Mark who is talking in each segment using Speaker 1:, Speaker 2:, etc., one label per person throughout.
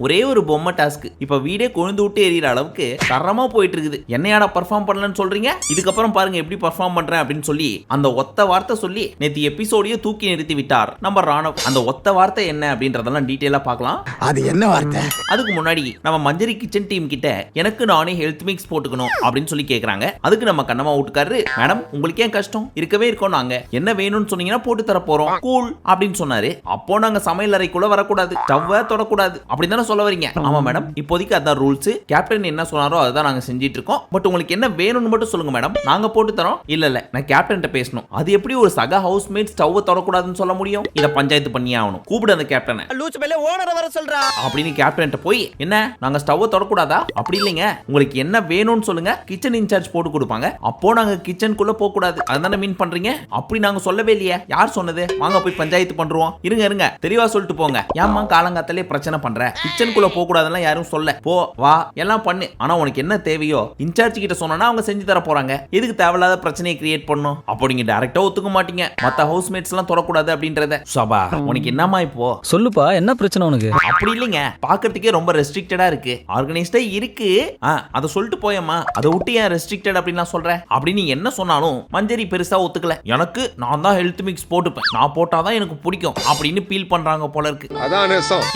Speaker 1: ஒரே ஒரு பொம்மை டாஸ்க் இப்ப வீடே கொழுந்து விட்டு எறிகிற அளவுக்கு தரமா போயிட்டு இருக்குது. என்னையாடா பர்ஃபார்ம் பண்ணலன்னு சொல்றீங்க? இதுக்கப்புறம் பாருங்க எப்படி பர்ஃபார்ம் பண்றேன் அப்படின்னு சொல்லி அந்த ஒத்த வார்த்தை சொல்லி நேத்து எபிசோடையே தூக்கி நிறுத்தி விட்டார் நம்ம ராணவ். அந்த ஒத்த வார்த்தை என்ன அப்படின்றதெல்லாம் டீடைலா பார்க்கலாம்.
Speaker 2: அது என்ன வார்த்தை?
Speaker 1: அதுக்கு முன்னாடி நம்ம மஞ்சரி கிச்சன் டீம் கிட்ட எனக்கு நானே ஹெல்த் மிக்ஸ் போட்டுக்கணும் அப்படின்னு சொல்லி கேக்குறாங்க. அதுக்கு நம்ம கண்ணம்மா வீட்டுக்காரரு, மேடம் உங்களுக்கு ஏன் கஷ்டம், இருக்கவே இருக்கோம், நாங்க என்ன வேணும்னு சொன்னீங்கன்னா போட்டு தர போறோம், கூல் அப்படின்னு சொன்னாரு. அப்போ நாங்க சமையல் அறைக்குள்ள வரக்கூடாது, ஸ்டவ்வை தொடக்கூடாது அப்படின்னு சொல்ல வரீங்க? ஆமா மேடம், இப்போதைக்கு அதான் ரூல்ஸ். கேப்டன் என்ன சொன்னாரோ அதுதான் நாங்க செஞ்சிட்டு இருக்கோம். பட் உங்களுக்கு என்ன வேணும்னு மட்டும் சொல்லுங்க மேடம், நாங்க போட்டு தரோம். இல்ல நான் கேப்டன் பேசணும். அது எப்படி ஒரு சக ஹவுஸ்மேட் ஸ்டவ் தொடக்கூடாதுன்னு சொல்ல முடியும்? இத பஞ்சாயத்து பண்ணியே ஆகணும். கூப்பிடு அந்த கேப்டனை.
Speaker 2: லூச் மேல ஓனரை வர சொல்றா
Speaker 1: அப்படின்னு கேப்டன் போய், என்ன நாங்க ஸ்டவ் தொடக்கூடாதா? அப்படி இல்லைங்க, உங்களுக்கு என்ன வேணும்னு சொல்லுங்க, கிச்சன் இன்சார்ஜ் போட்டு கொடுப்பாங்க. அப்போ நாங்க கிச்சனுக்குள்ள போக கூடாது அதானே மீன் பண்றீங்க? அப்படி நாங்க சொல்லவே இல்லையே. யார் சொன்னது? வாங்க போய் பஞ்சாயத்து பண்றோம். இருங்க தெளிவா சொல்லிட்டு போங்க. ஏம்மா காலங்காத்தாலே பிரச்சனை பண்ற? கிச்சனுக்குள்ள போக கூடாதுன்னு யாரும் சொல்ல, போ வா எல்லாம் பண்ணு. ஆனா உனக்கு என்ன தேவையோ இன்சார்ஜ் கிட்ட சொன்னா அவங்க செஞ்சு தர போறாங்க. எதுக்கு தேவையில்லாத பிரச்சனையை கிரியேட் பண்ணும்? அப்போ நீங்க டைரக்டா ஒத்துக்க மாட்டீங்க மத்த ஹவுஸ்மேட்ஸ் எல்லாம் தொடக்கூடாது அப்படின்றத. சபா உனக்கு என்னமா இப்போ
Speaker 3: சொல்லுப்பா, என்ன பிரச்சனை உனக்கு?
Speaker 1: அப்படி இல்லைங்க, பாக்கிறதுக்கே ரொம்ப ரெஸ்ட்ரிக்டடா இருக்கு. ஆர்கனைஸ்டா இருக்கு, அதை சொல்லிட்டு போயம்மா. அதை விட்டு ஏன் ரெஸ்ட்ரிக்டட் அப்படின்னு சொல்றேன் அப்படின்னு நீ என்ன சொன்னாலும் மஞ்சரி பெருசா ஒத்துக்கல. எனக்கு நான் தான் ஹெல்த் மிக்ஸ் போட்டுப்பேன், நான் போட்டாதான் எனக்கு பிடிக்கும் அப்படின்னு ஃபீல் பண்றாங்க போல இருக்கு.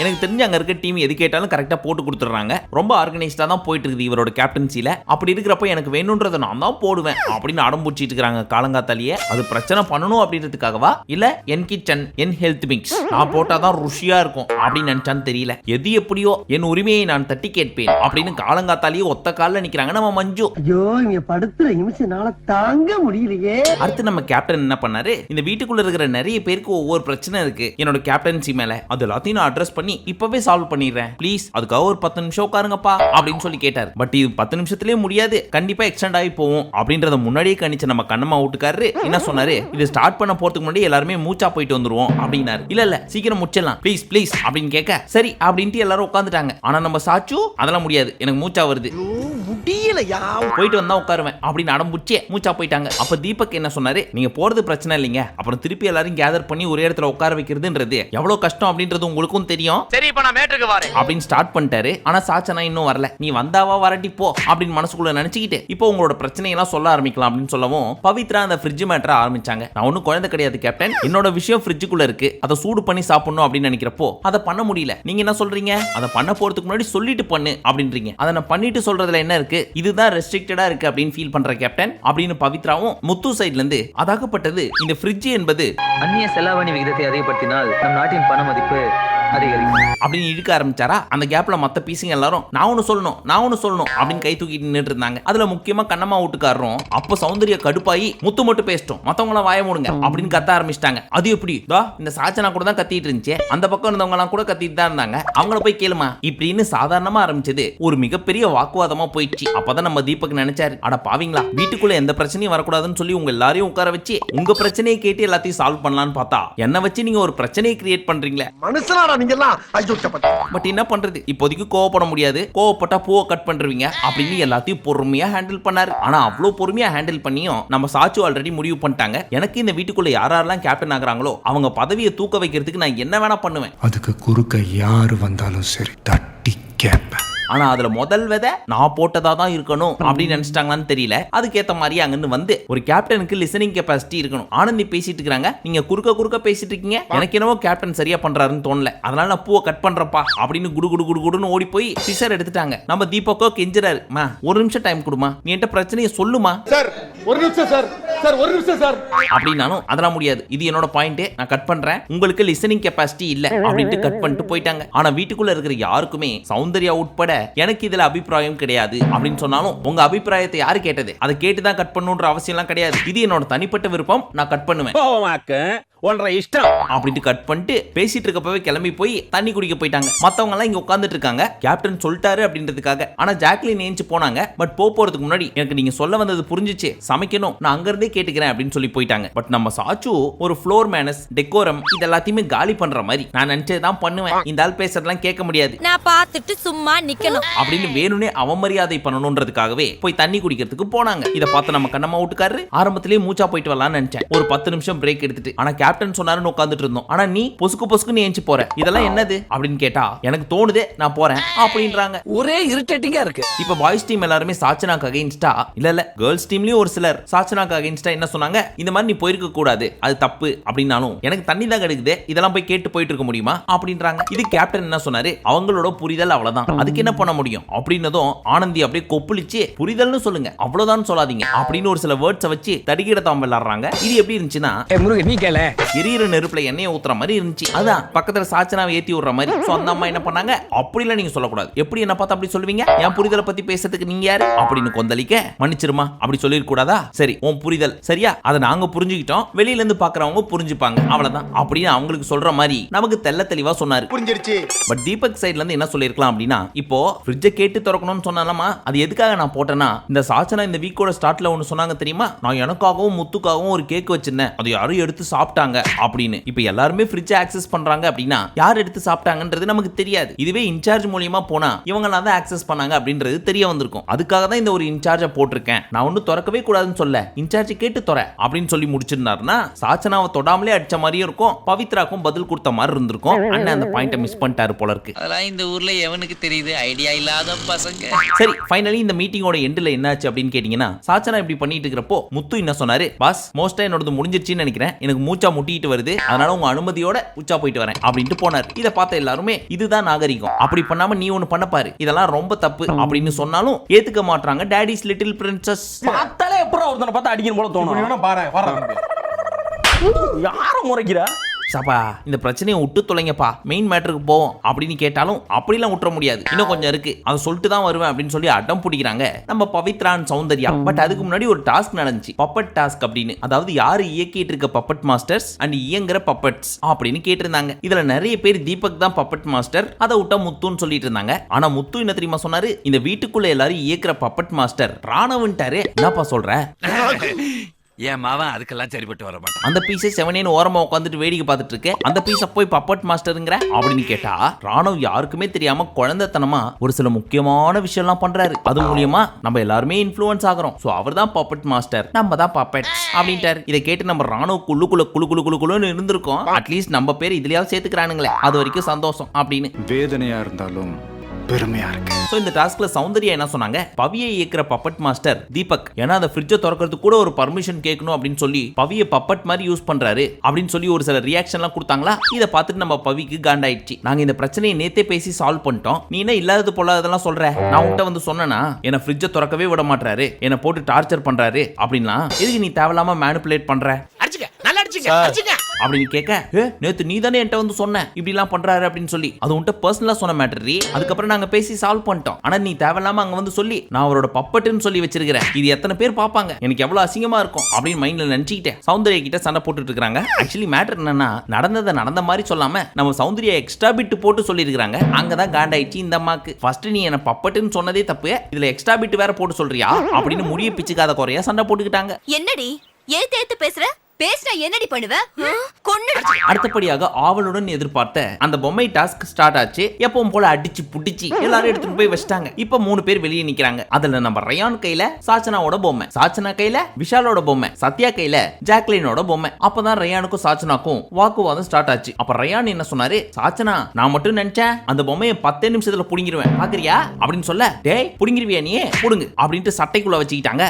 Speaker 1: எனக்கு தெரிஞ்ச அங்க இருக்க டீம் எது கேட்டாலும் கரெக்டா போட்டு கொடுத்துறாங்க. ரொம்ப ஆர்கனைஸ்டா தான் போயிட்டு இருக்குது இவரோட கேப்டன்சில. அப்படி இருக்கிறப்ப எனக்கு வேணும்ன்றதை நான் தான் போடுவேன் அப்படின்னு அடம்புச்சிட்டு இருக்காங்க காலங்காத்தாலேயே. அது பிரச்சனை பண்ணணும் அப்படின்றதுக்காகவா இல்ல என் கிச்சன் என் ஹெல்த் மிக்ஸ் நான் போட்டாதான் ருசியா இருக்கும் அப்படின்னு நினைச்சான்னு தெரியல. எது எப்படியோ என் உரிமையை நான் தட்டி கேட்பேன் அப்படின்னு காலங்காத்தாலேயே ஒத்த காலில் நிக்கிறாங்க நம்ம மஞ்சு.
Speaker 4: ஐயோ இங்க படுத்துற நிமிஷம்னால தாங்க முடியலையே.
Speaker 1: அடுத்து நம்ம கேப்டன் என்ன பண்ணாரு, இந்த வீட்டுக்குள்ள இருக்கிற நிறைய பேருக்கு ஒவ்வொரு பிரச்சனை இருக்கு என்னோட கேப்டன்சி மேல, அது எல்லாத்தையும் நான் அட்ரஸ் பண்ணி இப்பவே சால்வ் பண்ணிடுறேன், ப்ளீஸ் அதுக்காக ஒரு 10 நிமிஷம் உட்காருங்கப்பா அப்படின்னு சொல்லி கேட்டார். பட் இது 10 நிமிஷத்துலயே முடியாது, கண்டிப்பா எக்ஸ்டெண்ட் ஆகி போகும் அப்படின்றத முன்னாடியே கணிச்ச நம்ம கண்ணம்மா வீட்டுக்காரரு என்ன சொன்னாரு, இது ஸ்டார்ட் பண்ண போறதுக்கு முன்னாடி எல்லாருமே மூச்சா போயிட்டு வந்துருவோம் அப்படின்னாரு. இல்ல சீக்கிரம் முடிச்சிடலாம் ப்ளீஸ் அப்படின்னு கேட்க சரி அப்படின்ட்டு எல்லாரும் உட்காந்துட்டாங்க. ஆனா நம்ம சாச்சு அதெல்லாம் முடியாது, எனக்கு மூச்சா வருது, போயிட்டு வந்தா உட்காருவேன் அப்படின்னு அடம்புச்சே மூச்சா போயிட்டாங்க. அப்ப தீபக் என்ன சொன்னாரு, நீங்க போறது பிரச்சனை இல்லைங்க, அப்புறம் திருப்பி எல்லாரும் கேதர் பண்ணி ஒரே இடத்துல உட்கார வைக்கிறதுன்றது எவ்வளவு கஷ்டம் அப்படின்றது உங்களுக்கும் தெரியும், சரி இப்ப நான் மேட்ருக்கு வரேன் அப்படின்னு ஸ்டார்ட் பண்ணிட்டாரு. ஆனா சாச்சனா இன்னும் வரல. நீ வந்தாவா வரட்டி போ அப்படின்னு மனசுக்குள்ள நினைச்சுக்கிட்டு இப்போ உங்களோட பிரச்சனை எல்லாம் சொல்ல ஆரம்பிக்கலாம் அப்படின்னு சொல்லவும் பவித்ரா அந்த ஃப்ரிட்ஜ் மேட்டரை ஆரம்பிச்சாங்க. நான் ஒன்னும் குழந்தை கிடையாது கேப்டன், என்னோட விஷயம் ஃப்ரிட்ஜுக்குள்ள இருக்கு, அதை சூடு பண்ணி சாப்பிடணும் அப்படின்னு நினைக்கிறப்போ அதை பண்ண முடியல. நீங்க என்ன சொல்றீங்க, அதை பண்ண போறதுக்கு முன்னாடி சொல்லிட்டு பண்ணு அப்படின்றீங்க. அதை நான் பண்ணிட்டு சொல்றதுல என்ன இருக்கு, இதுதான் ரெஸ்ட்ரிக்டடா இருக்கு அப்படின்னு ஃபீல் பண்ற கேப்டன் அப்படின்னு பவித்ராவும் முத்து சைடுல இருந்து அதாகப்பட்டது இந்த ஃப்ரிட்ஜ் என்பது
Speaker 3: அந்நிய செலாவணி விகிதத்தை அதிகப்படுத்தினால் நம் நாட்டின் பண மதிப்பு
Speaker 1: அப்படின்னு இழுக்க ஆரம்பிச்சாரா. அந்த கேப்ல மத்த பீசிங்க எல்லாரும் நான் ஒன்னு சொல்லணும் அப்படின்னு கை தூக்கிட்டு நின்னுட்டு இருந்தாங்க. அதுல முக்கியமா கண்ணம்மா வீட்டுக்காரரும் அப்ப சௌந்தர்யா கடுப்பாயி முத்து மட்டும் பேசிட்டோம், மத்தவங்க வாய மூடுங்க அப்படின்னு கத்த ஆரம்பிச்சிட்டாங்க. அது எப்படி இந்த சாச்சனா கூட தான் கத்திட்டு இருந்துச்சு, அந்த பக்கம் இருந்தவங்க எல்லாம் கூட கத்திட்டு தான் இருந்தாங்க, அவங்கள போய் கேளுமா இப்படின்னு சாதாரணமா ஆரம்பிச்சது ஒரு மிகப்பெரிய வாக்குவாதமா போயிடுச்சு. அப்பதான் நம்ம தீபக் நினைச்சாரு, அட பாவீங்களா, வீட்டுக்குள்ள எந்த பிரச்சனையும் வரக்கூடாதுன்னு சொல்லி உங்க எல்லாரையும் உட்கார வச்சு உங்க பிரச்சனையை கேட்டு எல்லாத்தையும் சால்வ் பண்ணலாம்னு பார்த்தா என்ன வச்சு நீங்க ஒரு பிரச்சனையை கிரியேட் பண்றீங்களே. பட் என்ன பண்றது, இப்போதைக்கு கோவப்பட முடியாது, கோவப்பட்டா பூவை கட் பண்றீங்க அப்படின்னு எல்லாத்தையும் பொறுமையா ஹேண்டில் பண்ணாரு. ஆனா அவ்வளவு பொறுமையா ஹேண்டில் பண்ணியும் நம்ம சாச்சு ஆல்ரெடி முடிவு பண்ணிட்டாங்க, எனக்கு இந்த வீட்டுக்குள்ள யாரெல்லாம் கேப்டன் ஆகுறாங்களோ அவங்க பதவியை தூக்க வைக்கிறதுக்கு நான் என்ன வேணா பண்ணுவேன்,
Speaker 2: அதுக்கு குறுக்க யாரு வந்தாலும் சரி தட்டி கேட்பேன்.
Speaker 1: ஆனா அதுல முதல் விதை நான் போட்டதா தான் இருக்கணும் அப்படின்னு நினைச்சிட்டாங்களான்னு தெரியல. அதுக்கேத்த மாதிரி அங்கன்னு வந்து ஒரு கேப்டனுக்கு லிசனிங் கெபாசிட்டி இருக்கணும். ஆனந்தி பேசிட்டு இருக்காங்க, நீங்க குறுக்க பேசிட்டு இருக்கீங்க, எனக்கு என்னவோ கேப்டன் சரியா பண்றாருன்னு தோணல, அதனால நான் பூவை கட் பண்றப்பா அப்படின்னு குடுன்னு ஓடி போய் சிசர் எடுத்துட்டாங்க. நம்ம தீபக்கோ கெஞ்சுறாரு, மா ஒரு நிமிஷம் டைம் கொடுமா, நீ என்கிட்ட பிரச்சனையை சொல்லுமா
Speaker 5: சார், ஒரு நிமிஷம் சார்
Speaker 1: அப்படின்னாலும் அதெல்லாம் முடியாது, இது என்னோட பாயிண்ட், நான் கட் பண்றேன், உங்களுக்கு லிசனிங் கெபாசிட்டி இல்ல அப்படின்ட்டு கட் பண்ணிட்டு போயிட்டாங்க. ஆனா வீட்டுக்குள்ள இருக்கிற யாருக்குமே சௌந்தர்யா உட்பட எனக்கு இதுல அபிப்பிராயம் கிடையாது அப்படின்னு சொன்னாலும் உங்க அபிப்பிராயத்தை யாரு கேட்டது, அதை கேட்டுதான் கட் பண்ணுன்ற அவசியம் எல்லாம் கிடையாது, இது என்னோட தனிப்பட்ட விருப்பம், நான் கட் பண்ணுவேன் இஷ்டம் அப்படின்ட்டு கட் பண்ணிட்டு பேசிட்டு இருக்கப்பவே கிளம்பி போய் தண்ணி குடிக்க போயிட்டாங்க. மத்தவங்க எல்லாம் இங்க உட்கார்ந்துட்டு இருக்காங்க கேப்டன் சொல்லிட்டாரு அப்படின்றதுக்காக. ஆனா ஜாக்லின் ஏஞ்சி போனாங்க. பட் போறதுக்கு முன்னாடி எனக்கு நீங்க சொல்ல வந்தது புரிஞ்சிச்சு, சமைக்கணும், நான் அங்க இருந்தே கேட்டுக்கிறேன் அப்படின்னு சொல்லி போயிட்டாங்க. பட் நம்ம சாச்சு ஒரு ஃப்ளோர் மேனஸ் டெக்கோரம் இது எல்லாத்தையுமே காலி பண்ற மாதிரி நான் நினைச்சதான் பண்ணுவேன். இந்த ஆள் பேசுறதெல்லாம் கேட்க முடியாது,
Speaker 6: நான் பார்த்துட்டு சும்மா நிக்கணும்
Speaker 1: அப்படின்னு வேணும்னே அவமரியாதை பண்ணணும்ன்றதுக்காகவே போய் தண்ணி குடிக்கிறதுக்கு போனாங்க. இதை பார்த்து நம்ம கண்ணம்மா வீட்டுக்காரரு ஆரம்பத்திலேயே மூச்சா போயிட்டு வரலாம்னு நினைச்சேன், ஒரு 10 நிமிஷம் பிரேக் எடுத்துட்டு. ஆனா கேப்டன் சொன்னாருன்னு உட்காந்துட்டு இருந்தோம். ஆனா நீ பொசுக்கு பொசுக்கு நீ ஏஞ்சி போற, இதெல்லாம் என்னது அப்படின்னு கேட்டா எனக்கு தோணுதே நான் போறேன் அப்படின்றாங்க.
Speaker 7: ஒரே இரிட்டேட்டிங்கா இருக்கு.
Speaker 1: இப்ப பாய்ஸ் டீம் எல்லாருமே சாச்சனாக்கு அகைன்ஸ்டா, இல்ல கேர்ள்ஸ் டீம்லயும் ஒரு சிலர் சாச்சனாக்கு அகைன்ஸ்டா என்ன சொன்னாங்க, இந்த மாதிரி நீ போயிருக்க கூடாது, அது தப்பு அப்படின்னாலும் எனக்கு தண்ணி தான் கிடைக்குது, இதெல்லாம் போய் கேட்டு போயிட்டு இருக்க முடியுமா அப்படின்றாங்க. இது கேப்டன் என்ன சொன்னாரு, அவங்களோட புரிதல் அவ்வளவுதான், அதுக்கு என்ன பண்ண முடியும் அப்படின்னதும் ஆனந்தி அப்படியே கொப்புளிச்சு புரிதல்னு சொல்லுங்க அவ்வளவுதான் சொல்லாதீங்க அப்படின்னு ஒரு சில வேர்ட்ஸை வச்சு தடிக்கிட தாம் விளையாடுறாங்க. இது எப்படி இருந்துச்சுன்னா
Speaker 7: முருகன் நீ கேள
Speaker 1: எரியிற நெருப்புல எண்ணெயை ஊத்துற மாதிரி இருந்துச்சு. அதான் பக்கத்துல சாச்சனாவை ஏத்தி விடுற மாதிரி. சோ அந்த அம்மா என்ன பண்ணாங்க, அப்படிலாம் நீங்க சொல்லக்கூடாது, எப்படி என்ன பார்த்து அப்படி சொல்லுவீங்க, என் புரிதலை பத்தி பேசுறதுக்கு நீங்க யாரு அப்படின்னு கொந்தளிக்க, மன்னிச்சிருமா அப்படி சொல்லிருக்க கூடாதா, சரி உன் புரிதல் சரியா, அதை நாங்க புரிஞ்சுக்கிட்டோம், வெளியில இருந்து பாக்குறவங்க புரிஞ்சுப்பாங்க அவ்வளவுதான் அப்படின்னு அவங்களுக்கு சொல்ற மாதிரி நமக்கு தெள்ள தெளிவா சொன்னாரு. புரிஞ்சிருச்சு. பட் தீபக் சைடுல இருந்து என்ன சொல்லிருக்கலாம் அப்படின்னா, இப்போ ஃப்ரிட்ஜை கேட்டு திறக்கணும்னு சொன்னாலமா அது எதுக்காக நான் போட்டேன்னா, இந்த சாச்சனா இந்த வீக்கோட ஸ்டார்ட்ல ஒன்னு சொன்னாங்க தெரியுமா, நான் எனக்காகவும் முத்துக்காகவும் ஒரு கேக் வச்சிருந்தேன், அது யாரும் எடுத்து சாப்பிட்டாங்க அப்படின்னு. இப்போ எல்லாருமே ஃப்ரிட்ஜை ஆக்சஸ் பண்றாங்க அப்படின்னா யார் எடுத்து சாப்பிட்டாங்கன்றது நமக்கு தெரியாது. இதுவே இன்சார்ஜ் மூலியமா போனா இவங்க தான் ஆக்சஸ் பண்ணாங்க அப்படின்றது தெரிய வந்திருக்கும். அதுக்காக தான் இந்த ஒரு இன்சார்ஜை போட்டிருக்கேன், நான் ஒன்னும் திறக்கவே கூடாதுன்னு சொல்ல, இன்சார்ஜ் கேட்டு தொற அப்படின்னு சொல்லி முடிச்சிருந்தாருன்னா சாச்சனாவை தொடாமலே அடிச்ச மாதிரியும் இருக்கும், பவித்ராக்கும் பதில் கொடுத்த மாதிரி இருந்திருக்கும். அண்ணன் அந்த பாயிண்ட மிஸ் பண்ணிட்டாரு போல இருக்கு.
Speaker 8: அதெல்லாம் இந்த ஊர்ல எவனுக்கு தெரியுது, ஐடியா இல்லாத பசங்க.
Speaker 1: சரி ஃபைனலி இந்த மீட்டிங்கோட எண்ட்ல என்னாச்சு அப்படின்னு கேட்டீங்கன்னா, சாச்சனா இப்படி பண்ணிட்டு இருக்கிறப்போ முத்து என்ன சொன்னாரு, பாஸ் மோஸ்டா என்னோட முடிஞ்சிருச்சுன்னு நினைக்கிறேன், எனக்கு மூச்சா முட்டிட்டு வருது, அதனால உங்க அனுமதியோட உச்சா போயிட்டு வரேன் அப்படின்ட்டு போனார். இதை பார்த்த எல்லாருமே இதுதான் நாகரிகம், அப்படி பண்ணாம நீ ஒன்னு பண்ண பாரு, இதெல்லாம் ரொம்ப தப்பு அப்படின்னு சொன்னாலும் ஏத்துக்க மாட்டாங்க டாடிஸ் லிட்டில் பிரின்சஸ்.
Speaker 7: பார்த்தாலே எப்பறம் ஒருத்தனை பார்த்தா அடிக்கணும் போல தோணும். யாரும் முறைக்கிறா
Speaker 1: சப்பா இந்த பிரச்சனையை விட்டு தொலைங்கப்பா, மெயின் மேட்டருக்கு போவோம் அப்படின்னு கேட்டாலும் அப்படிலாம் விட்டுற முடியாது, இன்னும் கொஞ்சம் இருக்கு, அதை சொல்லிட்டு தான் வருவேன் அப்படின்னு சொல்லி அடம் பிடிக்கிறாங்க நம்ம பவித்ரான் சௌந்தர்யா. பட் அதுக்கு முன்னாடி ஒரு டாஸ்க் நடந்துச்சு, பப்பட் டாஸ்க் அப்படின்னு. அதாவது யாரு இயக்கிட்டு இருக்க பப்பட் மாஸ்டர்ஸ் அண்ட் இயங்குற பப்பட்ஸ் அப்படின்னு கேட்டிருந்தாங்க. இதுல நிறைய பேர் தீபக் தான் பப்பட் மாஸ்டர், அதை விட்டா முத்துன்னு சொல்லிட்டு இருந்தாங்க. ஆனா முத்து என்ன தெரியுமா சொன்னாரு, இந்த வீட்டுக்குள்ள எல்லாரும் இயக்குற பப்பட் மாஸ்டர் ராணவன்ட்டாரு. என்னப்பா சொல்ற,
Speaker 8: என் மாவன் அதுக்கெல்லாம் சரிப்பட்டு வர மாட்டான்.
Speaker 1: அந்த பீஸை 7 ஓரமா உட்காந்துட்டு வேடிக்கை பார்த்துட்டு இருக்க, அந்த பீஸை போய் பப்பட் மாஸ்டருங்கிற அப்படின்னு கேட்டா, ராணவ் யாருக்குமே தெரியாம குழந்தைத்தனமா ஒரு சில முக்கியமான விஷயம்லாம் பண்றாரு, அது மூலியமா நம்ம எல்லாருமே இன்ஃப்ளூயன்ஸ் ஆகிறோம். சோ அவர் தான் பப்பட் மாஸ்டர், நம்ம தான் பப்பட் அப்படின்ட்டாரு. இதை கேட்டு நம்ம ராணவ் குழுன்னு இருந்திருக்கோம், அட்லீஸ்ட் நம்ம பேர் இதுலயாவது சேர்த்துக்கிறானுங்களே, அது வரைக்கும் சந்தோஷம் அப்படின்னு.
Speaker 2: வேதனையா இருந்தாலும் பெருமையா இருக்கு.
Speaker 1: சோ இந்த டாஸ்க்ல சௌந்தர்யா என்ன சொன்னாங்க, பவியை இயக்குற பப்பட் மாஸ்டர் தீபக், ஏன்னா அந்த ஃப்ரிட்ஜை திறக்கிறதுக்கு கூட ஒரு பர்மிஷன் கேட்கணும் அப்படின்னு சொல்லி பவியை பப்பட் மாதிரி யூஸ் பண்றாரு அப்படின்னு சொல்லி ஒரு சில ரியாக்ஷன்லாம் கொடுத்தாங்களா. இதை பார்த்துட்டு நம்ம பவிக்கு காண்டாயிடுச்சு. நாங்க இந்த பிரச்சனையை நேத்தே பேசி சால்வ் பண்ணிட்டோம், நீ என்ன இல்லாதது போலாதெல்லாம் சொல்ற, நான் உன்கிட்ட வந்து சொன்னா என்ன ஃப்ரிட்ஜை திறக்கவே விட மாட்டாரு, என்ன போட்டு டார்ச்சர் பண்றாரு அப்படின்னா எதுக்கு நீ தேவையில்லாம மேனிபுலேட் பண்ற,
Speaker 8: அடிச்சுக்க நல்லா அடிச்சுக்க அடிச்சுக்க
Speaker 1: அப்படின்னு கேட்க, நேத்து நீ தானே என்கிட்ட வந்து சொன்ன இப்படி எல்லாம் பண்றாரு அப்படின்னு சொல்லி, அது உன்கிட்ட பர்சனலா சொன்ன மேட்டரி, அதுக்கப்புறம் நாங்க பேசி சால்வ் பண்ணிட்டோம். ஆனா நீ தேவையில்லாம அங்க வந்து சொல்லி நான் அவரோட பப்பட்டுன்னு சொல்லி வச்சிருக்கிறேன், இது எத்தனை பேர் பாப்பாங்க, எனக்கு எவ்வளவு அசிங்கமா இருக்கும் அப்படின்னு மைண்ட்ல நினைச்சுக்கிட்டேன் சௌந்தர்யா கிட்ட சண்டை போட்டுட்டு இருக்காங்க. ஆக்சுவலி மேட்டர் என்னன்னா, நடந்ததை நடந்த மாதிரி சொல்லாம நம்ம சௌந்தர்யா எக்ஸ்ட்ரா பிட் போட்டு சொல்லி இருக்காங்க. அங்கதான் காண்டாயிடுச்சு இந்த அம்மாக்கு. ஃபர்ஸ்ட் நீ என்ன பப்பட்டுன்னு சொன்னதே தப்பு, இதுல எக்ஸ்ட்ரா பிட் வேற போட்டு சொல்றியா அப்படின்னு முடிய பிச்சுக்காத குறையா சண்டை போட்டுக்கிட்டாங்க.
Speaker 6: என்னடி ஏத்து பேசுற, பேசினா என்னடி பண்ணுவ, கொன்னு.
Speaker 1: அடுத்தபடியாக ஆவலுடன் எதிர்பார்த்த அந்த பொம்மை டாஸ்க் ஸ்டார்ட் ஆச்சு. எப்பவும் போல அடிச்சு புடிச்சு எல்லாரும் எடுத்துட்டு போய் வச்சிட்டாங்க. இப்ப 3 பேர் வெளியே நிக்கிறாங்க. அதுல நம்ம ரயான் கையில சாச்சனாவோட பொம்மை, சாச்சனா கையில விஷாலோட பொம்மை, சத்யா கையில ஜாக்லினோட பொம்மை. அப்பதான் ரயானுக்கும் சாச்சனாக்கும் வாக்குவாதம் ஸ்டார்ட் ஆச்சு. அப்ப ரயான் என்ன சொன்னாரு, சாச்சனா நான் மட்டும் நினைச்சேன் அந்த பொம்மையை 10 நிமிஷத்துல புடிங்கிருவேன் பாக்குறியா அப்படின்னு சொல்ல, டேய் புடிங்கிருவியா நீ புடுங்கு அப்படின்ட்டு சட்டைக்குள்ள வச்சுக்கிட்டாங்க.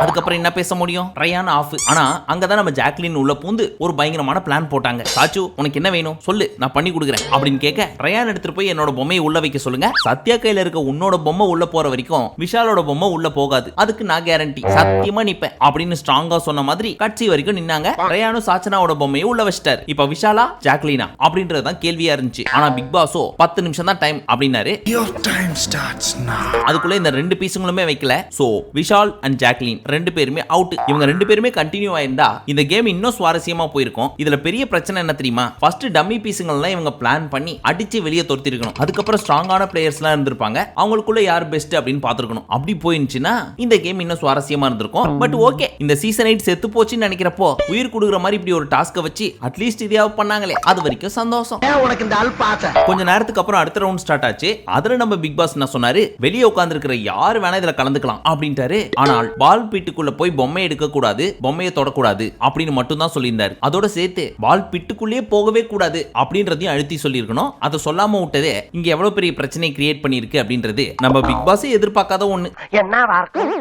Speaker 1: அதுக்கப்புறம் என்ன பேச முடியும், ரயான் ஆஃப். ஆனா அங்கதான் நம்ம ஜாக்லின் உள்ள பூந்து ஒரு பயங்கரமான பிளான் போட்டாங்க. சாச்சு உனக்கு என்ன வேணும் சொல்லு, நான் பண்ணி கொடுக்குறேன் அப்படின்னு கேட்க, ரயான் எடுத்துட்டு போய் என்னோட பொம்மையை உள்ள வைக்க சொல்லுங்க, சத்யா கையில இருக்க உன்னோட பொம்மை உள்ள போற வரைக்கும் விஷாலோட பொம்மை உள்ள போகாது, அதுக்கு நான் கேரண்டி சத்தியமா நிப்பேன் அப்படின்னு ஸ்ட்ராங்கா சொன்ன மாதிரி கட்சி வரைக்கும் நின்னாங்க. ரயானும் சாச்சனாவோட பொம்மையை உள்ள வச்சிட்டாரு. இப்ப விஷாலா ஜாக்லினா அப்படின்றதுதான் கேள்வியா இருந்துச்சு. ஆனா பிக் பாஸோ 10 நிமிஷம் தான் டைம் அப்படின்னாரு.
Speaker 2: Your time starts now.
Speaker 1: அதுக்குள்ள இந்த 2 பீஸுங்களுமே வைக்கல. So Vishal Vishal and Jacqueline ரெண்டு பேருமே அவுட். இவங்க ரெண்டு பேருமே கண்டினியூ ஆயிருந்தா இந்த கேம் இன்னும் சுவாரஸ்யமா போயிருக்கும். இதுல பெரிய பிரச்சனை என்ன தெரியுமா? ஃபர்ஸ்ட் டம்மி பீஸுங்கள்லாம் இவங்க பிளான் பண்ணி அடிச்சு வெளியே தொடுத்தி இருக்கணும். அதுக்கப்புறம் ஸ்ட்ராங்கான பிளேயர்ஸ்லாம் இருந்திருப்பாங்க, அவங்களுக்குள்ள யார் பெஸ்ட் அப்படின்னு பார்த்துருக்கணும். அப்படி போயிருந்துச்சுன்னா இந்த கேம் இன்னும் சுவாரஸ்யமா இருந்திருக்கும். பட் ஓகே, இந்த சீசன் 8 செத்து போச்சுன்னு நினைக்கிறப்போ உயிர் கொடுக்குற மாதிரி இப்படி ஒரு டாஸ்க்கை வச்சு அட்லீஸ்ட் இதையாவது பண்ணாங்களே, அது வரைக்கும் சந்தோஷம்.
Speaker 4: உனக்கு இந்த அல்பாசை.
Speaker 1: கொஞ்ச நேரத்துக்கு அப்புறம் அடுத்த ரவுண்ட் ஸ்டார்ட் ஆச்சு. அதுல நம்ம பிக் பாஸ் என்ன சொன்னாரு, வெளியே உட்கார்ந்து இருக்கிற யாரு வேணா இதுல கலந்துக்கலாம் அப்படின்ட்டாரு. ஆனால் பால் பிட்டுக்குள்ள போய் பொம்மை எடுக்க கூடாது, பொம்மையை தொடக்கூடாது அப்படின்னு மட்டும் தான் சொல்லியிருந்தாரு. அதோட சேர்த்து பால் பிட்டுக்குள்ளே போகவே கூடாது அப்படின்றதையும் அழுத்தி சொல்லியிருக்கணும். அதை சொல்லாம விட்டதே இங்க எவ்வளவு பெரிய பிரச்சனை கிரியேட் பண்ணிருக்கு அப்படின்றது நம்ம பிக் பாஸ் எதிர்பார்க்காத ஒண்ணு.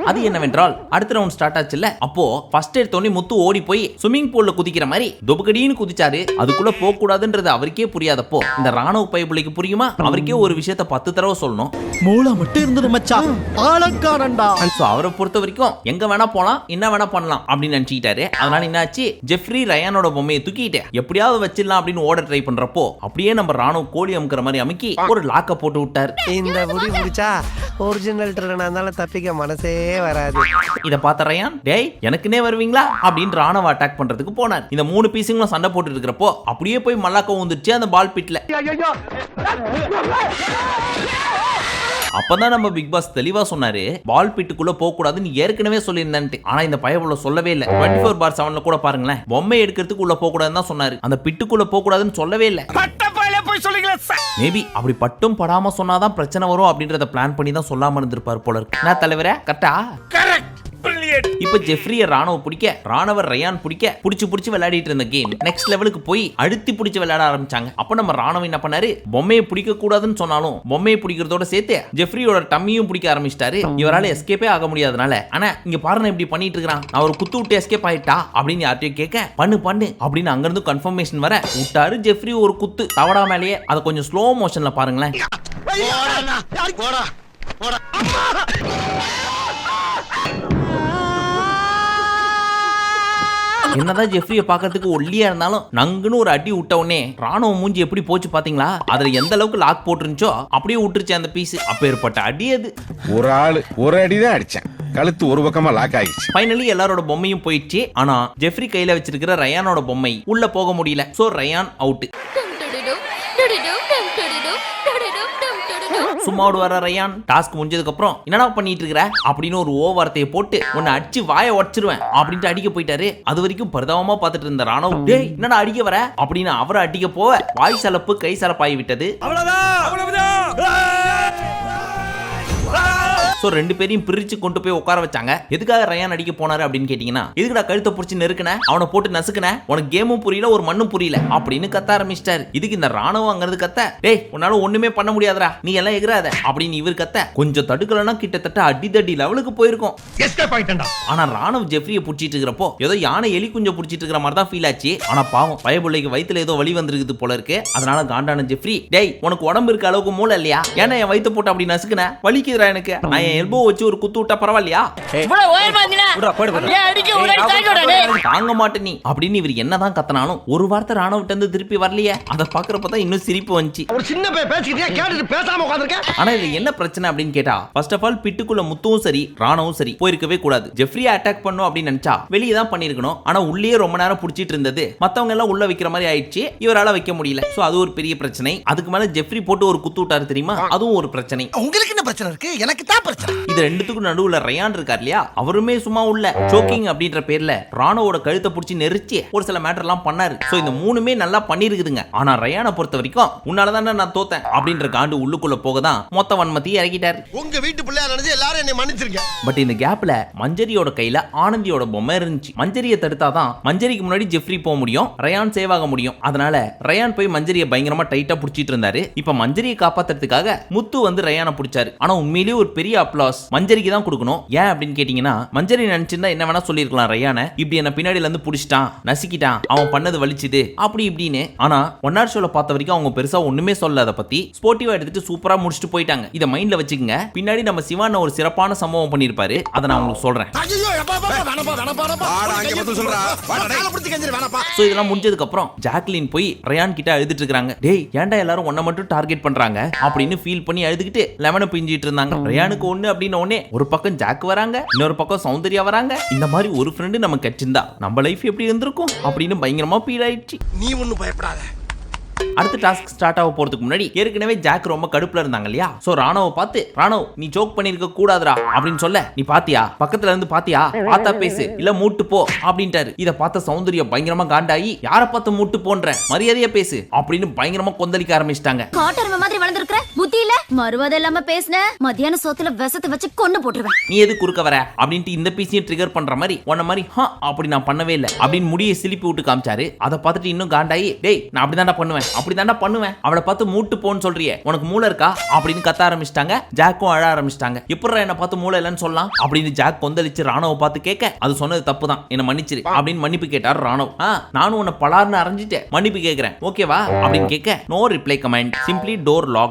Speaker 1: அது என்னவென்றால் அடுத்த ரவுண்ட் ஸ்டார்ட் ஆச்சுல்ல, அப்போ ஃபர்ஸ்ட் எடுத்தோனே முத்து ஓடி போய் ஸ்விமிங் பூல்ல குதிக்கிற மாதிரி தொபுகடின்னு குதிச்சாரு. அதுக்குள்ள போக கூடாதுன்றது அவருக்கே புரியாதப்போ இந்த ராணுவ பைபிளுக்கு புரியுமா? அவருக்கே ஒரு விஷயத்தை 10 தடவை சொல்லணும்.
Speaker 5: மூளை மட்டும் இருந்தது மச்சான், ஆளக்காரன்டா.
Speaker 1: அவரை பொறுத்த வரைக்கும் எங்க வேணா போலாம், என்ன வேணா பண்ணலாம் அப்படின்னு நினைச்சிட்டாரு. அதனால என்னாச்சு, ஜெஃப்ரி ரயானோட பொம்மையை தூக்கிட்டு எப்படியாவது வச்சிடலாம் அப்படின்னு ஓட ட்ரை பண்றப்போ அப்படியே நம்ம ராணுவ கோழி அமுக்கிற மாதிரி அமுக்கி ஒரு லாக்க போட்டு விட்டாரு.
Speaker 4: இந்த முடி முடிச்சா ஒரிஜினல் ட்ரெயினால தப்பிக்க மனசே வராது.
Speaker 1: இத பார்த்த ரயான், டேய் எனக்குனே வருவீங்களா அப்படின்னு ராணுவ அட்டாக் பண்றதுக்கு போனார். இந்த 3 பீஸுங்களும் சண்டை போட்டு இருக்கிறப்போ அப்படியே போய் மல்லாக்க வந்துருச்சு அந்த பால் பிட்ல. அப்பதான் நம்ம பிக் பாஸ் தெளிவா சொன்னாரு, பால் பிட்டுக்குள்ள போக கூடாதுன்னு ஏற்கனவே சொல்லியிருந்தேன். ஆனா இந்த பயவுல சொல்லவே இல்ல. 24/7 கூட பாருங்களேன், பொம்மை எடுக்கிறதுக்கு உள்ள போக கூடாதுன்னு தான் சொன்னாரு. அந்த பிட்டுக்குள்ள போக கூடாதுன்னு சொல்லவே இல்ல. மேபி அப்படி பட்டும் படாம சொன்னாதான் பிரச்சனை வரும் அப்படின்றத பிளான் பண்ணி தான் சொல்லாம இருந்திருப்பாரு போல இருக்கு. நான் தலைவரே கரெக்டா? இப்ப ஜெஃப்ரிய ராணுவ பிடிக்க, ராணுவர் ரயான் பிடிக்க புடிச்சு விளையாடிட்டு இருந்த கேம் நெக்ஸ்ட் லெவலுக்கு போய் அழுத்தி பிடிச்சு விளையாட ஆரம்பிச்சாங்க. அப்ப நம்ம ராணுவ என்ன பண்ணாரு, பொம்மையை பிடிக்க கூடாதுன்னு சொன்னாலும் பொம்மையை பிடிக்கிறதோட சேர்த்து ஜெஃப்ரியோட டம்மியும் பிடிக்க ஆரம்பிச்சிட்டாரு. இவரால எஸ்கேப்பே ஆக முடியாதனால, ஆனா இங்க பாருங்க இப்படி பண்ணிட்டு இருக்கான், நான் ஒரு குத்து விட்டு எஸ்கேப் ஆயிட்டா அப்படின்னு யார்ட்டையும் கேட்க, பண்ணு அப்படின்னு அங்க இருந்து கன்ஃபர்மேஷன் வர விட்டாரு ஜெஃப்ரி ஒரு குத்து தவடா மேலேயே. அதை கொஞ்சம் ஸ்லோ மோஷன்ல பாருங்களேன். என்னதான் ஜெஃப்ரியை பார்க்கறதுக்கு ஒல்லியா இருந்தாலும் நங்குன்னு ஒரு அடி விட்ட உடனே ராணுவ மூஞ்சி எப்படி போச்சு பாத்தீங்களா? அதுல எந்த அளவுக்கு லாக் போட்டுருந்துச்சோ அப்படியே விட்டுருச்சு அந்த பீஸ். அப்பேற்பட்ட அடி அது.
Speaker 9: ஒரு ஆளு ஒரு அடிதான் அடிச்சேன், கழுத்து ஒரு பக்கமா லாக் ஆயிடுச்சு.
Speaker 1: ஃபைனலி எல்லாரோட பொம்மையும் போயிடுச்சு. ஆனா ஜெஃப்ரி கையில வச்சிருக்கிற ரயானோட பொம்மை உள்ள போக முடியல. So Rayan out. சும்மா வர ரயான் டாஸ்க் முடிஞ்சதுக்கு அப்புறம் என்னடா பண்ணிட்டு இருக்கிற அப்படின்னு ஒரு வார்த்தையை போட்டு உன்னை அடிச்சு வாயை உடைச்சிருவேன் அப்படின்ட்டு அடிக்க போயிட்டாரு. அது வரைக்கும் பரிதாபமா பார்த்துட்டு இருந்த ராணுவ, டேய் என்னடா அடிக்க வர அப்படின்னு அவரை அடிக்க போவ வாய் சலப்பு கை சலப்பாகி விட்டது. சோ ரெண்டு பேரையும் பிரிச்சு கொண்டு போய் உட்கார வச்சாங்க. எதுக்காக ரயான் அடிக்க போனாரு அப்படின்னு கேட்டீங்கன்னா, எதுக்குடா கழுத்தை பிடிச்சி நெருக்குன, அவனை போட்டு நசுக்குன, உனக்கு கேமும் புரியல ஒரு மண்ணும் புரியல அப்படின்னு கத்த ஆரம்பிச்சிட்டாரு. இதுக்கு இந்த ராணுவம் அங்கிறது கத்த, டேய் உன்னால ஒண்ணுமே பண்ண முடியாதுடா, நீ எல்லாம் எகிராத அப்படின்னு இவர் கத்த, கொஞ்சம் தடுக்கலன்னா கிட்டத்தட்ட அடிதடி லெவலுக்கு போயிருக்கும். ஆனா ராணுவ ஜெஃப்ரியை பிடிச்சிட்டு இருக்கிறப்போ ஏதோ யானை எலி குஞ்சம் பிடிச்சிட்டு இருக்கிற மாதிரி தான் ஃபீல் ஆச்சு. ஆனா பாவம் பயபுள்ளைக்கு வயித்துல ஏதோ வலி வந்திருக்குது போல இருக்கு. அதனால காண்டான ஜெஃப்ரி, டேய் உனக்கு உடம்பு இருக்க அளவுக்கு மூளை இல்லையா, ஏன்னா என் வயிற்று போட்டு அப்படி நசுக்குன, வலிக்குதுடா எனக்கு, நான் என் எல்போ வச்சு ஒரு குத்து விட்டா பரவாயில்லையா, தாங்க மாட்டே நீ அப்படின்னு இவர் என்னதான் கத்தனாலும் ஒரு வார்த்தை ராணுவ இருந்து திருப்பி வரலையே. அதை பாக்குறப்பதான் இன்னும் சிரிப்பு வந்துச்சு.
Speaker 4: ஒரு சின்ன பையன் பேசிக்கிட்டே கேட்டுட்டு பேசாம உட்கார்ந்திருக்க.
Speaker 1: ஆனா இது என்ன பிரச்சனை அப்படின்னு கேட்டா, ஃபர்ஸ்ட் ஆஃப் ஆல் பிட்டுக்குள்ள முத்துவும் சரி ராணுவும் சரி போயிருக்கவே கூடாது. ஜெஃப்ரியை அட்டாக் பண்ணும் அப்படின்னு நினைச்சா வெளியே தான் பண்ணிருக்கணும். ஆனா உள்ளே ரொம்ப நேரம் புடிச்சிட்டு இருந்தது மத்தவங்க எல்லாம் உள்ள வைக்கிற மாதிரி ஆயிடுச்சு, இவரால வைக்க முடியல. சோ அது ஒரு பெரிய பிரச்சனை. அதுக்கு மேல ஜெஃப்ரி போட்டு ஒரு குத்து விட்டாரு தெரியுமா, அதுவும் ஒரு பிரச்சனை.
Speaker 4: உங்களுக்கு என்ன பிரச்சனை இருக்கு, எனக்கு தான் பிரச்சனை.
Speaker 1: இது ரெண்டுத்துக்கும் நடுவுல ரயான் இருக்கார் இல்லையா, அவருமே சும்மா உள்ள சோக்கிங் அப்படின்ற பேர்ல ராணுவோட கழுத்தை பிடிச்சி நெரிச்சு ஒரு சில மேட்டர் எல்லாம் பண்ணாரு. சோ இந்த மூணுமே நல்லா பண்ணிருக்குதுங்க. ஆனா ரயானை பொறுத்த வரைக்கும் உன்னாலதான் நான் தோத்தேன் அப்படின்ற காண்டு உள்ளுக்குள்ள போகதான் மொத்த வன்மத்தி இறக்கிட்டாரு.
Speaker 4: உங்க வீட்டு பிள்ளையா நினைச்சு எல்லாரும் என்னை மன்னிச்சிருங்க.
Speaker 1: பட் இந்த கேப்ல மஞ்சரியோட கையில ஆனந்தியோட பொம்மை இருந்துச்சு. மஞ்சரியை தடுத்தாதான் மஞ்சரிக்கு முன்னாடி ஜெஃப்ரி போக முடியும், ரயான் சேவ் ஆக முடியும். அதனால ரயான் போய் மஞ்சரியை பயங்கரமா டைட்டா புடிச்சிட்டு இருந்தாரு. இப்ப மஞ்சரியை காப்பாத்துறதுக்காக முத்து வந்து ரயானை பிடிச்சாரு. ஆனா உண்மையிலேயே ஒரு பெரிய அப்ளாஸ் மஞ்சரிக்கு தான் கொடுக்கணும். ஏன் அப்படின்னு கேட்டீங்கன்னா, மஞ்சரி நினைச்சிருந்தா என்ன வேணா சொல்லிருக்கலாம், ரயானை இப்படி என்ன பின்னாடில இருந்து புடிச்சிட்டான், நசுக்கிட்டான், அவன் பண்ணது வலிச்சுது அப்படி இப்படின்னு. ஆனா ஒன் ஆர் ஷோல பார்த்த வரைக்கும் அவங்க பெருசா ஒண்ணுமே சொல்ல, அதை பத்தி ஸ்போர்ட்டிவா எடுத்துட்டு சூப்பரா முடிச்சுட்டு போயிட்டாங்க. இதை மைண்ட்ல வச்சுக்கங்க. பின்னாடி நம்ம சிவான ஒரு சிறப்பான சம்பவம் பண்ணிருப்பாரு, அதை நான் உங்களுக்கு சொல்றேன். சோ இதெல்லாம் முடிஞ்சதுக்கு அப்புறம் ஜாக்லின் போய் ரயான் கிட்ட அழுதுட்டு இருக்காங்க. டேய் ஏன்டா எல்லாரும் ஒன்ன மட்டும் டார்கெட் பண்றாங்க அப்படின்னு ஃபீல் பண்ணி அழுதுகிட்டு லெமனை பிஞ்சிட்டு இருந்தாங்க. ரயானுக்கு ஒண்ணு அப்படின்னு ஒண்ணே ஒரு பக்கம் ஜாக் வராங்க, இன்னொரு பக்கம் சௌந்தர்யா வராங்க. இந்த மாதிரி ஒரு ஃப்ரெண்டு நமக்கு கிடைச்சிருந்தா நம்ம லைஃப் எப்படி இருந்திருக்கும் அப்படின்னு பயங்கரமா ஃபீல் ஆயிடுச்சு.
Speaker 5: நீ ஒண்ணும் பயப்படாத.
Speaker 1: அடுத்த டாஸ்க் ஸ்டார்ட் ஆக போறதுக்கு முன்னாடி ஏற்கனவே ஜாக் ரொம்ப கடுப்புல இருந்தாங்க இல்லையா? சோ ராணவ பார்த்து, ராணவ் நீ ஜோக் பண்ணிருக்க கூடாதுடா அப்படின்னு சொல்ல, நீ பாத்தியா பக்கத்துல இருந்து பாத்தியா, பார்த்தா பேசு இல்ல மூட்டு போ அப்படின்ட்டாரு. இத பார்த்த சௌந்தர்யா பயங்கரமா காண்டாயி, யார பார்த்து மூட்டு போன்ற, மரியாதையா பேசு அப்படின்னு பயங்கரமா கொந்தளிக்க ஆரம்பிச்சிட்டாங்க.
Speaker 6: காட்டறவ மாதிரி வளர்ந்திருக்கிற புத்தி இல்ல, மறுவாத இல்லாம பேசுன மத்தியான சோத்துல விஷத்தை வச்சு கொண்டு போட்டுருவேன்.
Speaker 1: நீ எது குறுக்க வர அப்படின்ட்டு இந்த பீஸையும் ட்ரிகர் பண்ற மாதிரி உன்ன மாதிரி அப்படி நான் பண்ணவே இல்லை அப்படின்னு முடியை சிலிப்பி விட்டு காமிச்சாரு. அதை பார்த்துட்டு இன்னும் காண்டாயி, டேய் நான் அப்படிதான்டா பண்ணுவேன் அப்படிதான்டா பண்ணுவேன், அவளை பார்த்து மூட்டு போன்னு சொல்றியே உனக்கு மூளை இருக்கா அப்படின்னு கத்த ஆரம்பிச்சிட்டாங்க. ஜாக்கும் அழ ஆரம்பிச்சிட்டாங்க. எப்படிடா என்ன பார்த்து மூளை இல்லைன்னு சொல்லலாம் அப்படின்னு ஜாக் கொந்தளிச்சு ராணுவ பார்த்து கேட்க, அது சொன்னது தப்பு தான் என்ன மன்னிச்சிரு அப்படின்னு மன்னிப்பு கேட்டார் ராணுவ. நானும் உன்னை பலார்னு அரைஞ்சிட்டேன் மன்னிப்பு கேட்கிறேன் ஓகேவா அப்படின்னு கேட்க, no reply comment, simply door lock.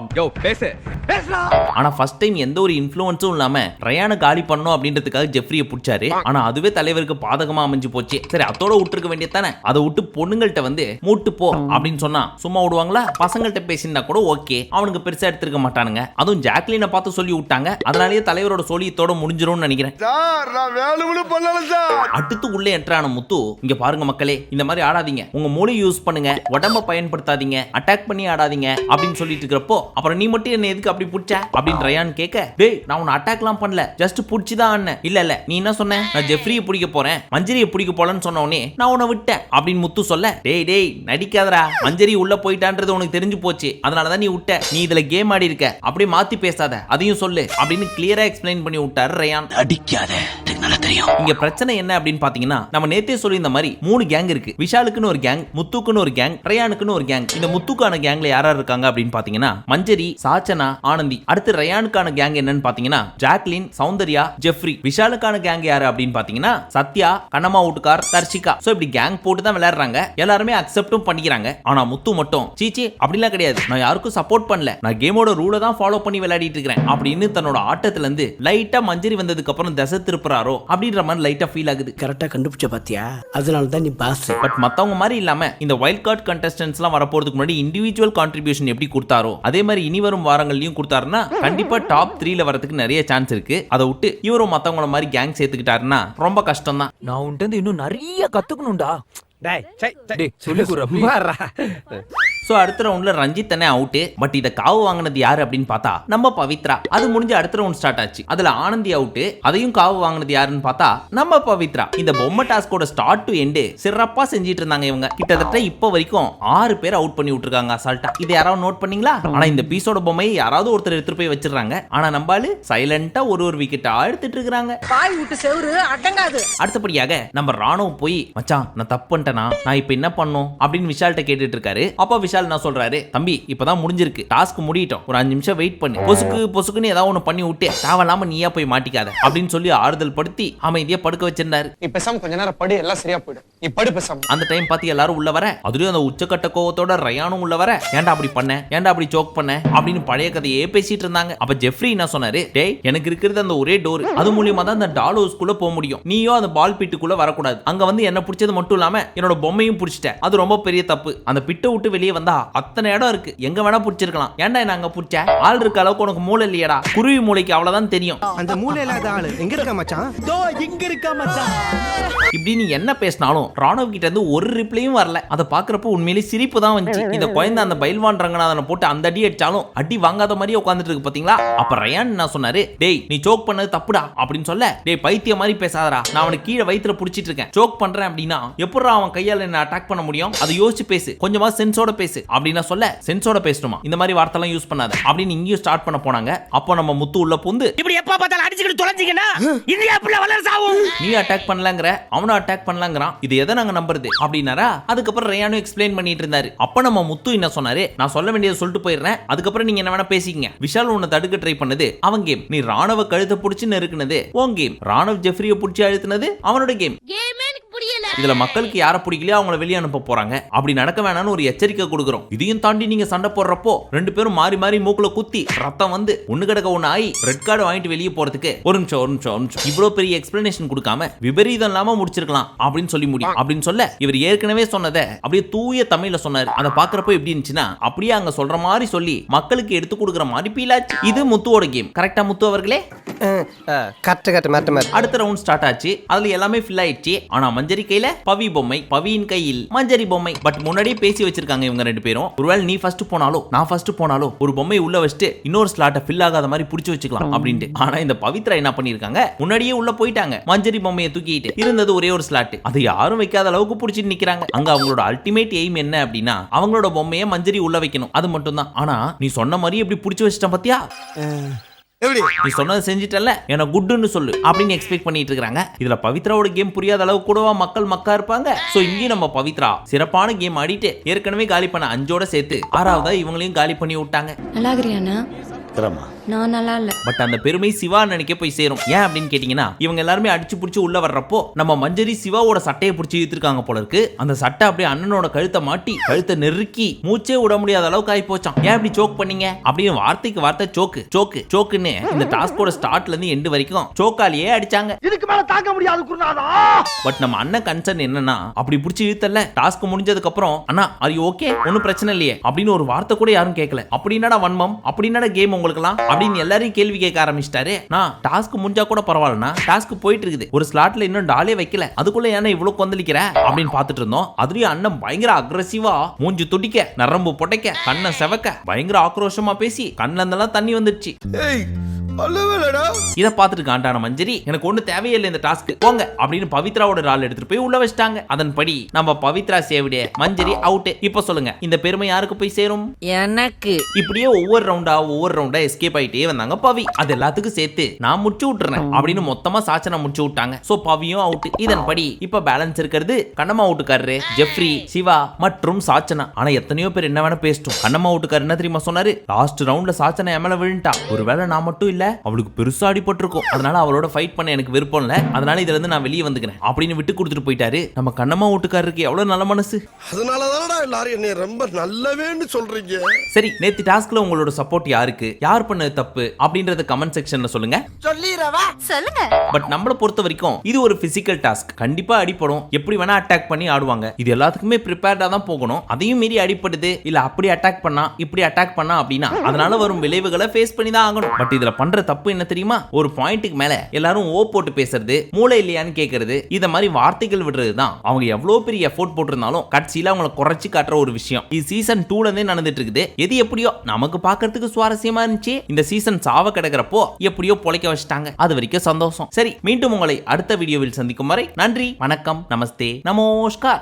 Speaker 1: ஆனா ஃபர்ஸ்ட் டைம் எந்த ஒரு இன்ஃப்ளூயன்ஸும் இல்லாம ரயானை காலி பண்ணணும் அப்படின்றதுக்காக ஜெஃப்ரியை பிடிச்சாரு. ஆனா அதுவே தலைவருக்கு பாதகமா அமைஞ்சு போச்சு. சரி அதோட விட்டுருக்க வேண்டியதானே, அதை விட்டு பொண்ணுங்கள்ட்ட வந்து மூட்டு போ அப்படின்னு சொன்னா சும்மா விடுவாங்களா? பசங்கள்ட்ட பேசினா கூட ஓகே, அவனுக்கு பெருசா எடுத்துருக்க மாட்டானுங்க. அதுவும் ஜாக்லினை பார்த்து சொல்லி விட்டாங்க. அதனாலேயே தலைவரோட சோழியத்தோட முடிஞ்சிரும்னு நினைக்கிறேன். அடுத்து உள்ள என்ட்ரான முத்து, இங்க பாருங்க மக்களே, இந்த மாதிரி ஆடாதீங்க, உங்க மூளை யூஸ் பண்ணுங்க, உடம்ப பயன்படுத்தாதீங்க, அட்டாக் பண்ணி ஆடாதீங்க அப்படின்னு சொல்லிட்டு இருக்கிறப்போ, அப்புறம் நீ மட்டும் என்ன எதுக்கு அப்படி புடிச்ச அப்படின்னு ரயான் கேட்க, டேய் நான் உன்னை அட்டாக்லாம் பண்ணல, ஜஸ்ட் புடிச்சுதான் ஆடினேன். இல்ல நீ என்ன சொன்ன, நான் ஜெஃப்ரியை பிடிக்க போறேன் மஞ்சரியை பிடிக்க போலன்னு சொன்ன உடனே நான் உன்னை விட்டேன் அப்படின்னு முத்து சொல்ல, டேய் நடிக்காதடா, மஞ்சரி உள்ள போயிட்டான்றது உனக்கு தெரிஞ்சு போச்சு, அதனாலதான் நீ விட்ட, நீ இதுல கேம் ஆடி இருக்க, அப்படியே மாத்தி பேசாத அதையும் சொல்லு அப்படின்னு கிளியரா எக்ஸ்பிளைன் பண்ணி விட்டாரு ரயான்.
Speaker 5: அடிக்காத, நல்லா தெரியும்.
Speaker 1: இங்க பிரச்சனை என்ன அப்படின்னு பாத்தீங்கன்னா, நம்ம நேத்தே சொல்லி இந்த மாதிரி 3 கேங் இருக்கு. விஷாலுக்குன்னு ஒரு கேங், முத்துக்குன்னு ஒரு கேங், ரயானுக்குன்னு ஒரு கேங். இந்த முத்துக்கான கேங்ல யாரா இருக்காங்க அப்படின்னு பாத்தீங்கன்னா, மஞ்சரி, சாச்சனா, ஆனந்தி. அடுத்து ரயானுக்கான கேங் என்னன்னு பாத்தீங்கன்னா, ஜாக்லின், சௌந்தர்யா, ஜெஃப்ரி. விஷாலுக்கான கேங் யாரு அப்படின்னு பாத்தீங்கன்னா, சத்யா, கண்ணம்மா வீட்டுக்கார், தர்ஷிகா. சோ இப்படி கேங் போட்டு தான் விளையாடுறாங்க. எல்லாருமே அக்செப்டும் பண்ணிக்கிறாங்க. ஆனா முத்து மட்டும் சீச்சி அப்படிலாம் கிடையாது, நான் யாருக்கும் சப்போர்ட் பண்ணல, நான் கேமோட ரூலை தான் ஃபாலோ பண்ணி விளையாடிட்டு இருக்கிறேன் அப்படின்னு தன்னோட ஆட்டத்துல இருந்து லைட்டா மஞ்சரி வந்ததுக்கு அப்புறம் தசை திருப்புறாரோ அப்படின்ற மாதிரி லைட்டா ஃபீல் ஆகுது.
Speaker 7: கரெக்டா கண்டுபிடிச்ச பாத்தியா, அதனால தான் நீ பாஸ்.
Speaker 1: பட் மத்தவங்க மாதிரி இல்லாம இந்த வைல்ட் கார்டு கண்டஸ்டன்ட்ஸ் எல்லாம் வரப்போறதுக்கு முன்னாடி இண்டிவிஜுவல் கான்ட்ரிபியூஷன் எப்படி கொடுத்தாரோ அதே மாதிரி இனி வரும் வாரங்கள்லயும் கொடுத்தாருன்னா கண்டிப்பா டாப் 3ல வரதுக்கு நிறைய சான்ஸ் இருக்கு. அதை விட்டு இவரும் மத்தவங்கள மாதிரி கேங் சேர்த்துக்கிட்டாருன்னா ரொம்ப கஷ்டம் தான்.
Speaker 3: நான் உன்கிட்ட இன்னும் நிறைய கத்துக்கணும்டா.
Speaker 1: சோ அடுத்த ரவுண்ட்ல ரஞ்சித் தானே அவுட். பட் இத காவு வாங்கினது யாரு அப்படின்னு பார்த்தா நம்ம பவித்ரா. அது முடிஞ்சு அடுத்த ரவுண்ட் ஸ்டார்ட் ஆச்சு. அதுல ஆனந்தி அவுட். அதையும் காவு வாங்கினது யாருன்னு பார்த்தா நம்ம பவித்ரா. இந்த பொம்மை டாஸ்கோட ஸ்டார்ட் டு எண்ட் சிறப்பா செஞ்சிட்டு இருந்தாங்க இவங்க. கிட்டத்தட்ட இப்ப வரைக்கும் 6 பேர் அவுட் பண்ணி விட்டுருக்காங்க அசால்ட்டா. இது யாராவது நோட் பண்ணீங்களா? ஆனா இந்த பீஸோட பொம்மையை யாராவது ஒருத்தர் எடுத்துட்டு போய் வச்சிருக்காங்க. ஆனா நம்பாலு சைலண்டா ஒரு விக்கெட்டா எடுத்துட்டு இருக்காங்க. அடுத்தபடியாக நம்ம ராணுவ போய், மச்சான் நான் தப்பு பண்ணிட்டேனா, நான் இப்ப என்ன பண்ணும் அப்படின்னு விஷால்ட்ட கேட்டுட்டு இருக்காரு. அப்ப விஷால் நான் சொல்றாரு, தம்பி இப்பதான் முடிஞ்சிருக்கு, டாஸ்க் முடியட்டும், ஒரு 5 நிமிஷம் வெயிட் பண்ணு, பொசுக்குன்னு ஏதாவது ஒண்ணு பண்ணி விட்டு தேவையில்லாம நீயா போய் மாட்டிக்காத அப்படின்னு சொல்லி ஆறுதல் படுத்தி அமைதியா படுக்க வச்சிருந்தாரு.
Speaker 10: நீ பேசாம கொஞ்ச நேரம் படு, எல்லாம் சரியா போயிடும், நீ படு பேசாம.
Speaker 1: அந்த டைம் பார்த்து எல்லாரும் உள்ள வர, அதுலயும் அந்த உச்சக்கட்ட கோவத்தோட ரயானும் உள்ள வர, ஏன்டா அப்படி பண்ண, ஏன்டா அப்படி சோக் பண்ண அப்படின்னு பழைய கதையே பேசிட்டு இருந்தாங்க. அப்ப ஜெஃப்ரி என்ன சொன்னாரு, டேய் எனக்கு இருக்கிறது அந்த ஒரே டோர், அது மூலியமா தான் அந்த டால் ஹவுஸ்க்குள்ள போக முடியும், நீயோ அந்த பால் பிட்டுக்குள்ள வரக்கூடாது. அங்க வந்து என்ன பிடிச்சது மட்டும் இல்லாம என்னோட பொம்மையும் பிடிச்சிட்ட, அது ரொம்ப பெரிய தப்பு. அந்த பிட்டை விட்டு வெளியே வந்தா அத்தனை இடம் இருக்கு, எங்க வேணா பிடிச்சிருக்கலாம், ஏன்டா என்ன அங்க பிடிச்ச, ஆள் இருக்க அளவுக்கு உனக்கு மூளை இல்லையடா, குருவி மூளைக்கு அவ்வளவுதான் தெரியும்.
Speaker 4: அந்த மூளை இல்லாத ஆளு எங்க இருக்கா மச்சான்?
Speaker 5: தோ இங்க இருக்கா மச்சான்.
Speaker 1: இப்படி நீ என்ன பேசினாலும் ராணுவ கிட்ட இருந்து ஒரு ரிப்ளையும் வரல. அதை பாக்குறப்போ உண்மையிலேயே சிரிப்பு தான் வந்துச்சு. இந்த குழந்தை அந்த பைல்வான் ரங்கநாதனை போட்டு அந்த அடி அடிச்சாலும் அடி வாங்காத மாதிரியே உட்காந்துட்டு இருக்கு பாத்தீங்களா. அப்ப ரயான் என்ன சொன்னாரு, டேய் நீ சோக் பண்ணது தப்புடா அப்படின்னு சொல்ல, டேய் பைத்திய மாதிரி பேசாதடா, நான் அவனை கீழே வயித்துல புடிச்சிட்டு இருக்கேன், சோக் பண்றேன் அப்படின்னா எப்படா அவன் கையால என்ன அட்டாக் பண்ண முடியும், அதை யோசிச்சு பேசு, கொஞ்சமா சென்ஸோட பேசு அப்படின்னு சொல்ல, சென்ஸோட பேசணுமா, இந்த மாதிரி வார்த்தை எல்லாம் யூஸ் பண்ணாத அப்படின்னு இங்கேயும் ஸ்டார்ட் பண்ண போனாங்க. அப்போ நம்ம முத்து உள்ள புந்து,
Speaker 7: இப்படி எப்ப பார்த்தாலும் அடிச்சுக்கிட்டு தொலைஞ்சிங்கன்னா இந்தியா புள்ள வளர்ச்சி ஆகும்,
Speaker 1: நீ அட்டாக் பண்ணலங்கற அவனும் அட்டாக் பண்ணலங்கறான், இது எதை நாங்க நம்புறது அப்படினாரா. அதுக்கப்புறம் ரயானு எக்ஸ்பிளைன் பண்ணிட்டு இருந்தாரு. அப்ப நம்ம முத்து என்ன சொன்னாரு, நான் சொல்ல வேண்டியதை சொல்லிட்டு போயிடுறேன், அதுக்கப்புறம் நீங்க என்ன வேணா பேசிக்கங்க. விஷால் உன்னை தடுக்க ட்ரை பண்ணது அவன் கேம், நீ ராணுவ கழுத்தை பிடிச்சு நெருக்குனது உன் கேம், ராணுவ ஜெஃப்ரியை பிடிச்சி அழுத்தினது அவனோட கேம்.
Speaker 6: கேமே எனக்கு புரியல.
Speaker 1: இதுல மக்களுக்கு யாரை பிடிக்கலையோ அவங்கள வெளியே அனுப்ப போறாங்க. அப்படி நடக்க வேணாம்னு ஒரு எச்சரிக்கை கொடுக்குறோம். இதையும் தாண்டி நீங்க சண்டை போடுறப்போ 2 பேரும் மாறி மாறி மூக்குல குத்தி ரத்தம் வந்து ஒண்ணு கிடக்க ஒண்ணு ஆகி ரெட் கார்டு வாங்கிட்டு வெளியே போறதுக்கு ஒரு நிமிஷம் இவ்வளவு பெரிய எக்ஸ்பிளனேஷன் கொடுக்காம விபரீதம் இல்லாம முடிச்சிருக்கலாம் அப்படின்னு சொல்லி முடியும் அப்படின்னு சொல்ல இவர் ஏற்கனவே சொன்னதை அப்படியே தூய தமிழ்ல சொன்னாரு. அதை பாக்குறப்போ எப்படி இருந்துச்சுன்னா அப்படியே அங்க சொல்ற மாதிரி சொல்லி மக்களுக்கு எடுத்து கொடுக்குற மாதிரி பீலாச்சு. இது முத்துவோட கேம். கரெக்டா முத்து அவர்களே?
Speaker 4: கரெக்ட் மேட்ட.
Speaker 1: அடுத்த ரவுண்ட் ஸ்டார்ட் ஆச்சு. அதுல எல்லாமே ஃபில் ஆயிடுச்சு. ஆனா மஞ்சரி கையில பவி பொம்மை, பவியின் கையில் மஞ்சரி பொம்மை. பட் முன்னாடியே பேசி வச்சிருக்காங்க இவங்க 2 பேரும். ஒருவேளை நீ ஃபர்ஸ்ட் போனாலோ நான் ஃபர்ஸ்ட் போனாலோ ஒரு பொம்மை உள்ள வச்சுட்டு இன்னொரு ஸ்லாட்டை ஃபில் ஆகாத மாதிரி புடிச்சு வச்சுக்கலாம் அப்படின்ட்டு. ஆனா இந்த பவித்ரா என்ன பண்ணிருக்காங்க, முன்னாடியே உள்ள போயிட்டாங்க. மஞ்சரி பொம்மையை தூக்கிட்டு இருந்தது ஒரே ஒரு ஸ்லாட். அதை யாரும் வைக்காத அளவுக்கு புடிச்சிட்டு நிக்கிறாங்க. அங்க அவங்களோட அல்டிமேட் எய்ம் என்ன அப்படின்னா அவங்களோட பொம்மையை மஞ்சரி உள்ள வைக்கணும். அது மட்டும் தான். ஆனா நீ சொன்ன மாதிரி எப்படி புடிச்சு வச்சிட்ட பாத்தியா? நீ சொன்னதை செஞ்சிட்டல, என்ன குட்னு சொல்லு அப்படின்னு எக்ஸ்பெக்ட் பண்ணிட்டு இருக்காங்க. இதுல பவித்ராவோட கேம் புரியாத அளவு கூடவா மக்கா இருப்பாங்க. சோ இங்கே நம்ம பவித்ரா சிறப்பான கேம் ஆடிட்டு ஏற்கனவே காலி பண்ண 5ஓட சேர்த்து 6ஆவதா இவங்களையும் காலி பண்ணி விட்டாங்க.
Speaker 6: நல்லாகிறியானா? நான் நல்லா இல்ல.
Speaker 1: பட் அந்த பெருமை சிவா நினைக்க போய் சேரும். ஏன் அப்படின்னு கேட்டீங்கன்னா இவங்க எல்லாருமே அடிச்சு புடிச்சு உள்ள வர்றப்போ நம்ம மஞ்சரி சிவாவோட சட்டையை பிடிச்சி இழுத்துருக்காங்க போல இருக்கு. அந்த சட்டை அப்படியே அண்ணனோட கழுத்தை மாட்டி கழுத்தை நெருக்கி மூச்சே விட முடியாத அளவுக்கு ஆகி போச்சான். ஏன் இப்படி சோக் பண்ணீங்க அப்படின்னு வார்த்தைக்கு வார்த்தை சோக்குன்னு இந்த டாஸ்கோட ஸ்டார்ட்ல இருந்து எண்டு வரைக்கும் சோக்காலியே அடிச்சாங்க.
Speaker 7: இதுக்கு மேல தாங்க முடியாது குருநாதா.
Speaker 1: பட் நம்ம அண்ணன் கன்சர்ன் என்னன்னா அப்படி பிடிச்சி இழுத்தல டாஸ்க் முடிஞ்சதுக்கு அப்புறம் அண்ணா அது ஓகே ஒன்னும் பிரச்சனை இல்லையே அப்படின்னு ஒரு வார்த்தை கூட யாரும் கேட்கல. அப்படின்னா வன்மம், அப்படின்னா கேம் உங்களுக்குலாம் அப்படின்னு எல்லாரையும் கேள்வி கேட்க ஆரம்பிச்சிட்டாரு. நான் டாஸ்க் முடிஞ்சா கூட பரவாயில்லனா டாஸ்க் போயிட்டு இருக்குது, ஒரு ஸ்லாட்ல இன்னும் டாலே வைக்கல, அதுக்குள்ள ஏன்னா இவ்வளவு கொந்தளிக்கிற அப்படின்னு பார்த்துட்டு இருந்தோம். அதுலயும் அண்ணன் பயங்கர அக்ரெசிவா மூஞ்சி துடிக்க நரம்பு பொட்டைக்க கண்ணை செவக்க பயங்கர ஆக்ரோஷமா பேசி கண்ணுல இருந்தெல்லாம் தண்ணி வந்துடுச்சு. இத பார்த்துட்டு காண்டான மஞ்சரி எனக்கு ஒண்ணு தேவையில்லை இந்த டாஸ்க் போங்க அப்படின்னு பவித்ராவோட ரால் எடுத்துட்டு போய் உள்ள வச்சிட்டாங்க. அதன்படி நம்ம பவித்ரா சேவ்டே, மஞ்சரி அவுட். இப்ப சொல்லுங்க இந்த பெருமை யாருக்கு போய் சேரும்?
Speaker 7: எனக்கு.
Speaker 1: இப்படியே ஒவ்வொரு ரவுண்டா எஸ்கேப் ஆயிட்டே வந்தாங்க பவி. அது எல்லாத்துக்கும் சேர்த்து நான் முடிச்சு விட்டுறேன் அப்படின்னு மொத்தமா சாச்சனா முடிச்சு விட்டாங்க. சோ பவியும் அவுட். இதன்படி இப்ப பேலன்ஸ் இருக்கிறது கண்ணம்மா அவுட்டுக்காரரு, ஜெஃப்ரி, சிவா மற்றும் சாச்சனா. ஆனா எத்தனையோ பேர் என்ன வேணா பேசிட்டோம். கண்ணம்மா அவுட்டுக்காரர் என்ன தெரியுமா சொன்னாரு, லாஸ்ட் ரவுண்ட்ல சாச்சனா எமல விழுந்துட்டா, ஒருவேளை நான் மட்டும் இல்ல அவளுக்கு பெருசா அடிபட்டிருக்கும், அதனால அவளோட ஃபைட் பண்ண எனக்கு விருப்பம் இல்ல, அதனால இதுல இருந்து நான் வெளியே வந்துக்கிறேன் அப்படின்னு விட்டு கொடுத்துட்டு போயிட்டாரு. நம்ம கண்ணம்மா வீட்டுக்காரருக்கு எவ்வளவு நல்ல மனசு.
Speaker 5: அதனாலதானடா எல்லாரும் என்னை ரொம்ப நல்லவேன்னு சொல்றீங்க.
Speaker 1: சரி நேத்து டாஸ்க்ல உங்களோட சப்போர்ட் யாருக்கு, யார் பண்ணது தப்பு அப்படின்றத கமெண்ட் செக்ஷன்ல சொல்லுங்க.
Speaker 6: சொல்லுங்க.
Speaker 1: பட் நம்மள பொறுத்த வரைக்கும் இது ஒரு பிசிக்கல் டாஸ்க். கண்டிப்பா அடிப்படும், எப்படி வேணா அட்டாக் பண்ணி ஆடுவாங்க. இது எல்லாத்துக்குமே ப்ரிப்பேர்டா தான் போகணும். அதையும் மீறி அடிப்படுது இல்ல அப்படி அட்டாக் பண்ணா இப்படி அட்டாக் பண்ணா அப்படின்னா அதனால வரும் விளைவுகளை ஃபேஸ் பண்ணி தான் ஆகணும். பட் இதுல பண்ற தப்பு என்ன தெரியுமா, ஒரு பாயிண்ட்டுக்கு மேல எல்லாரும் ஓ போட்டு பேசுறது, மூளை இல்லையான்னு கேக்குறது, இத மாதிரி வார்த்தைகள் விடுறது தான். அவங்க எவ்வளவு பெரிய எஃபோர்ட் போட்டிருந்தாலும் கடைசியில அவங்கள குறைச்சு காட்டுற ஒரு விஷயம். இது சீசன் 2ல இருந்தே நடந்துட்டு இருக்குது. எது எப்படியோ நமக்கு பாக்குறதுக்கு சுவாரஸ்யமா இருந்துச்சு. இந்த சீசன் சாவ கிடக்கிறப்போ எப்படியோ பொழைக்க வச்சுட்டாங்க. அது வரைக்கும் சந்தோஷம். சரி மீண்டும் உங்களை அடுத்த வீடியோவில் சந்திக்கும் வரை நன்றி, வணக்கம், நமஸ்தே, நமஸ்கார்.